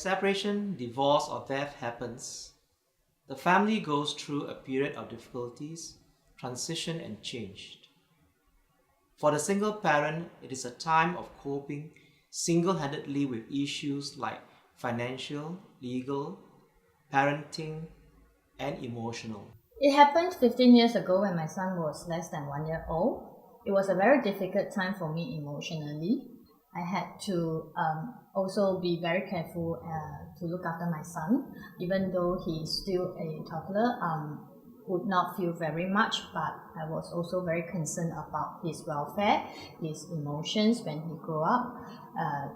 separation, divorce, or death happens, the family goes through a period of difficulties, transition, and change. For the single parent, it is a time of coping single-handedly with issues like financial, legal, parenting, and emotional. It happened 15 years ago when my son was less than 1 year old. It was a very difficult time for me emotionally. I had to also be very careful to look after my son, even though he's still a toddler. Would not feel very much, but I was also very concerned about his welfare, his emotions when he grew up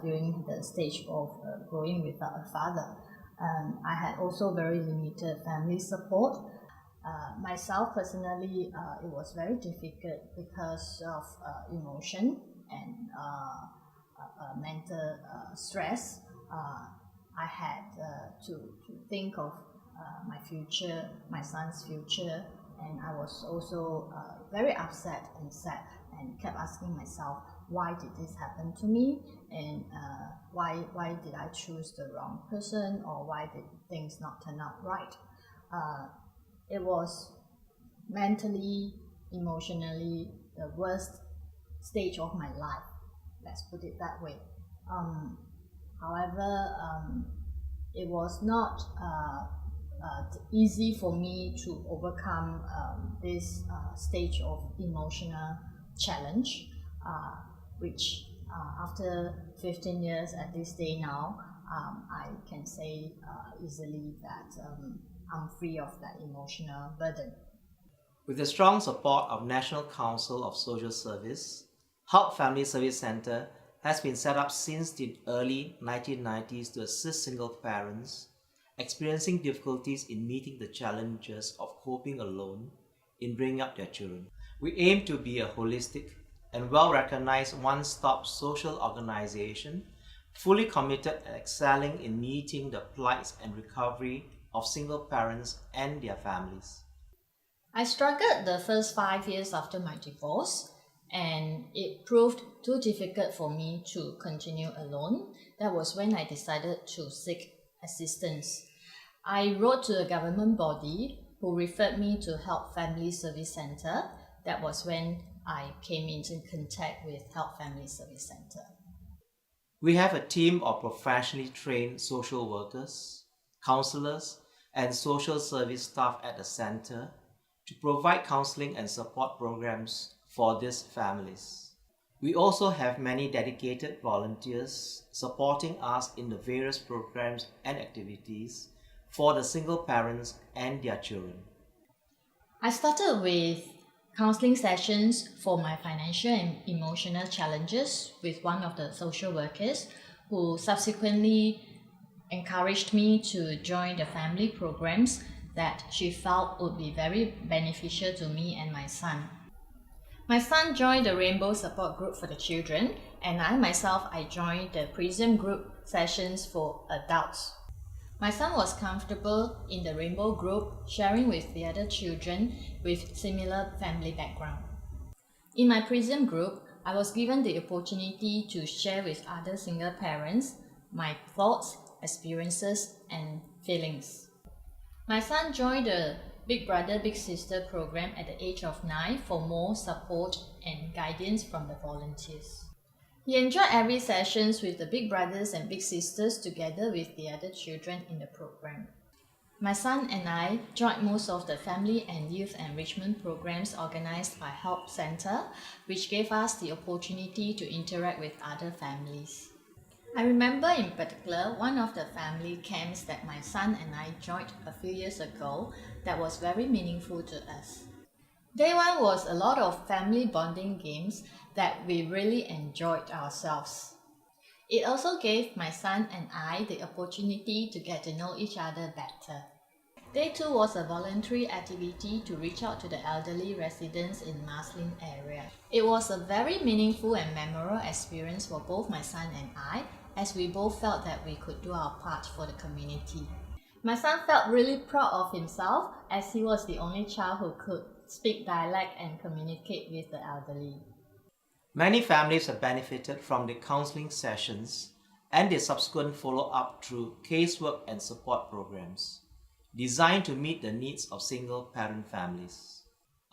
during the stage of growing without a father. I had also very limited family support. Myself personally, it was very difficult because of emotion and mental stress. I had to think of my future, my son's future, and I was also very upset and sad and kept asking myself, why did this happen to me, and why did I choose the wrong person, or why did things not turn out right. It was mentally, emotionally, the worst stage of my life, let's put it that way. However, it was not easy for me to overcome this stage of emotional challenge, which after 15 years at this day now, I can say easily that I'm free of that emotional burden. With the strong support of National Council of Social Service, Help Family Service Centre has been set up since the early 1990s to assist single parents experiencing difficulties in meeting the challenges of coping alone in bringing up their children. We aim to be a holistic and well-recognized one-stop social organization, fully committed and excelling in meeting the plights and recovery of single parents and their families. I struggled the first 5 years after my divorce, and it proved too difficult for me to continue alone. That was when I decided to seek assistance. I wrote to a government body who referred me to Help Family Service Centre. That was when I came into contact with Help Family Service Centre. We have a team of professionally trained social workers, counselors, and social service staff at the center to provide counseling and support programs for these families. We also have many dedicated volunteers supporting us in the various programs and activities for the single parents and their children. I started with counseling sessions for my financial and emotional challenges with one of the social workers, who subsequently encouraged me to join the family programs that she felt would be very beneficial to me and my son. My son joined the Rainbow Support Group for the children, and I joined the Prism Group sessions for adults. My son was comfortable in the Rainbow Group, sharing with the other children with similar family background. In my Prism Group, I was given the opportunity to share with other single parents my thoughts, experiences, and feelings. My son joined the Big Brother Big Sister program at the age of 9 for more support and guidance from the volunteers. He enjoyed every sessions with the Big Brothers and Big Sisters together with the other children in the program. My son and I joined most of the family and youth enrichment programs organized by Help Center, which gave us the opportunity to interact with other families. I remember in particular one of the family camps that my son and I joined a few years ago that was very meaningful to us. Day one was a lot of family bonding games that we really enjoyed ourselves. It also gave my son and I the opportunity to get to know each other better. Day 2 was a voluntary activity to reach out to the elderly residents in Marsiling area. It was a very meaningful and memorable experience for both my son and I, as we both felt that we could do our part for the community. My son felt really proud of himself, as he was the only child who could speak dialect and communicate with the elderly. Many families have benefited from the counseling sessions and their subsequent follow-up through casework and support programs designed to meet the needs of single-parent families.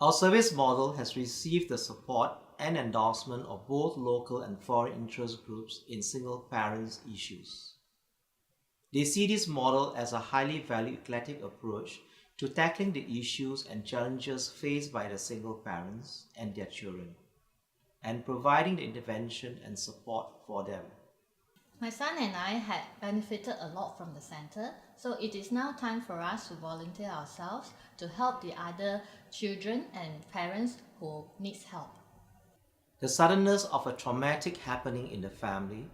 Our service model has received the support and endorsement of both local and foreign interest groups in single-parent issues. They see this model as a highly valued eclectic approach to tackling the issues and challenges faced by the single parents and their children, and providing the intervention and support for them. My son and I had benefited a lot from the center, so it is now time for us to volunteer ourselves to help the other children and parents who need help. The suddenness of a traumatic happening in the family,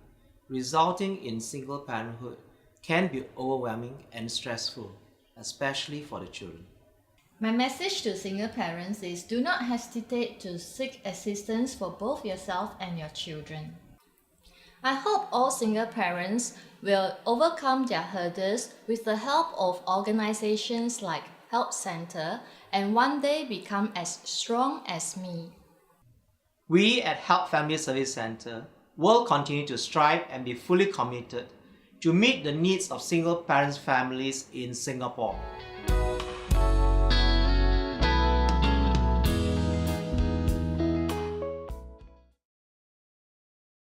resulting in single parenthood, can be overwhelming and stressful, especially for the children. My message to single parents is do not hesitate to seek assistance for both yourself and your children. I hope all single parents will overcome their hurdles with the help of organizations like Help Center and one day become as strong as me. We at Help Family Service Center will continue to strive and be fully committed to meet the needs of single parent families in Singapore.